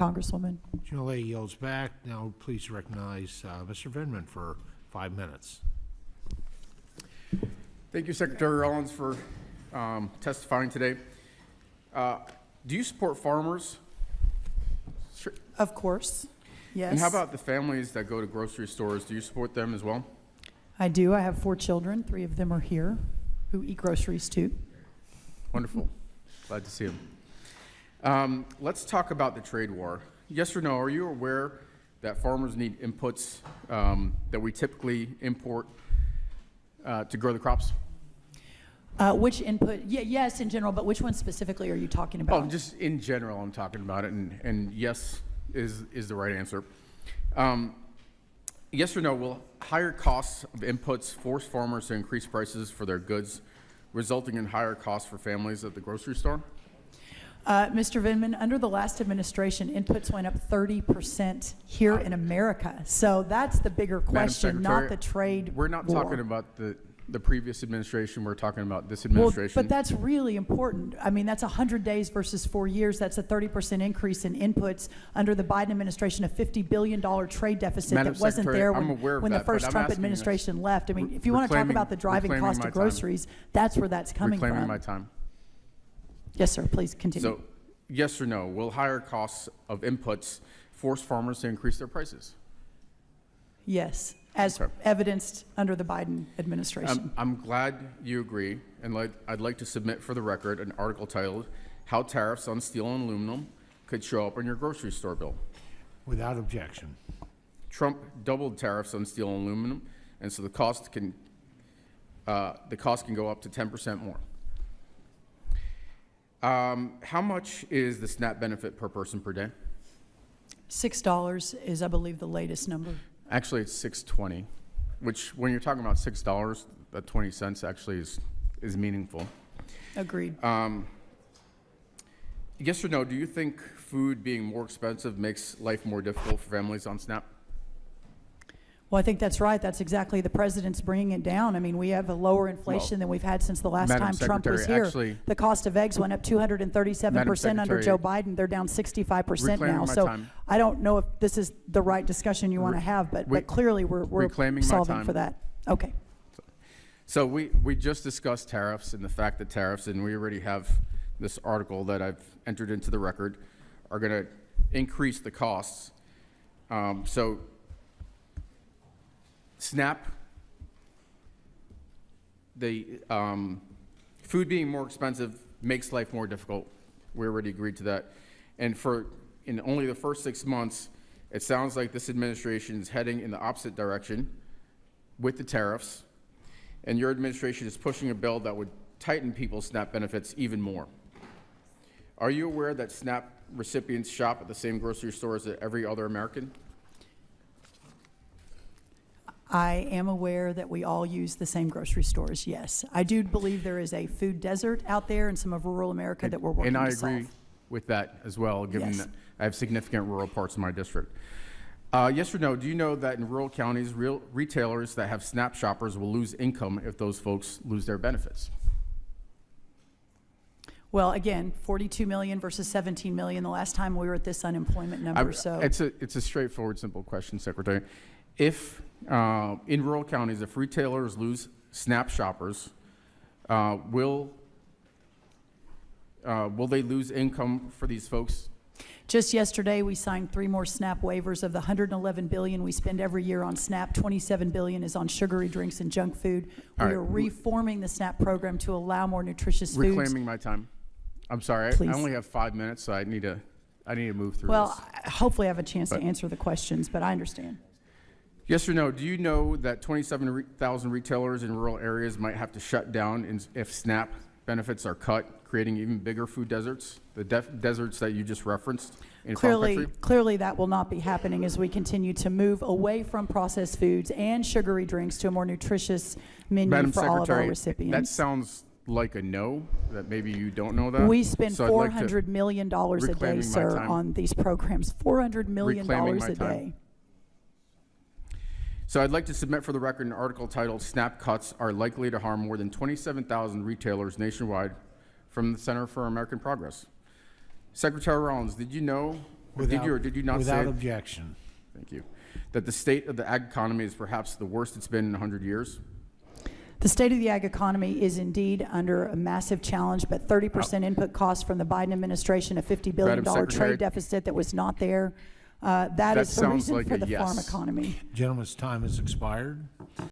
Congresswoman. Gentlelady yields back. Now please recognize Mr. Vindman for 5 minutes. Thank you, Secretary Rollins, for testifying today. Do you support farmers? Sure. Of course, yes. And how about the families that go to grocery stores? Do you support them as well? I do. I have 4 children. 3 of them are here who eat groceries too. Wonderful. Glad to see them. Let's talk about the trade war. Yes or no, are you aware that farmers need inputs that we typically import to grow the crops? Which input? Yes, in general, but which one specifically are you talking about? Oh, just in general, I'm talking about it, and yes is the right answer. Yes or no, will higher costs of inputs force farmers to increase prices for their goods, resulting in higher costs for families at the grocery store? Mr. Vindman, under the last administration, inputs went up 30% here in America. So that's the bigger question, not the trade We're not war. talking about the previous administration. We're talking about this administration. Well, but that's really important. I mean, that's 100 days versus 4 years. That's a 30% increase in inputs under the Biden administration, a $50 billion trade deficit Madam that wasn't Secretary, there I'm aware of when the that, but first I'm Trump asking administration left. I mean, if you want to talk about the driving reclaiming cost my of time. groceries, that's where that's coming Reclaiming from. my time. Yes, sir. Please continue. So, yes or no, will higher costs of inputs force farmers to increase their prices? Yes, as Okay. evidenced under the Biden administration. I'm glad you agree, and I'd like to submit for the record an article titled, How Tariffs on Steel and Aluminum Could Show Up on Your Grocery Store Bill. Without objection. Trump doubled tariffs on steel and aluminum, and so the cost can go up to 10% more. How much is the SNAP benefit per person per day? $6 is, I believe, the latest number. Actually, it's $6.20, which when you're talking about $6, that 20 cents actually is meaningful. Agreed. Yes or no, do you think food being more expensive makes life more difficult for families on SNAP? Well, I think that's right. That's exactly the president's bringing it down. I mean, we have a lower inflation than we've had since the last Madam time Trump was Secretary, here. actually- The cost of eggs went up 237% under Secretary, Joe Biden. They're down 65% reclaiming now. my So time. I don't know if this is the right discussion you want to have, but clearly we're reclaiming my solving time. for that. Okay. So we just discussed tariffs and the fact that tariffs, and we already have this article that I've entered into the record, are going to increase the costs. So SNAP, the food being more expensive makes life more difficult. We already agreed to that. And in only the first 6 months, it sounds like this administration is heading in the opposite direction with the tariffs, and your administration is pushing a bill that would tighten people's SNAP benefits even more. Are you aware that SNAP recipients shop at the same grocery stores as every other American? I am aware that we all use the same grocery stores, yes. I do believe there is a food desert out there in some of rural America that we're working And I to solve. agree with that as well, given Yes. that I have significant rural parts of my district. Yes or no, do you know that in rural counties, retailers that have SNAP shoppers will lose income if those folks lose their benefits? Well, again, 42 million versus 17 million the last time we were at this unemployment number. So It's a straightforward, simple question, Secretary. If in rural counties, if retailers lose SNAP shoppers, will they lose income for these folks? just yesterday, we signed 3 more SNAP waivers. Of the $111 billion we spend every year on SNAP, $27 billion is on sugary drinks and junk food. We are reforming the SNAP program to allow more nutritious foods. Reclaiming my time. I'm sorry, I only have 5 minutes, so I need to move through this. Well, hopefully I have a chance to answer the questions, but I understand. Yes or no, do you know that 27,000 retailers in rural areas might have to shut down if SNAP benefits are cut, creating even bigger food deserts, the deserts that you just referenced in farm country? Clearly that will not be happening as we continue to move away from processed foods and sugary drinks to a more nutritious menu Madam for all of our Secretary, recipients. that sounds like a no, that maybe you don't know that. We spend So I'd like to- $400 million a day, reclaiming my sir, time. on these programs. $400 million Reclaiming my a time. day. So I'd like to submit for the record an article titled "SNAP Cuts Are Likely to Harm More Than 27,000 Retailers Nationwide" from the Center for American Progress. Secretary Rollins, did you know Did you or did you not Without say, objection. thank you, that the state of the ag economy is perhaps the worst it's been in 100 years? The state of the ag economy is indeed under a massive challenge, but 30% input costs from the Biden administration, a $50 billion Madam Secretary, trade deficit that was not there. That is the sounds reason like for a the farm yes. economy. Gentleman's time has expired.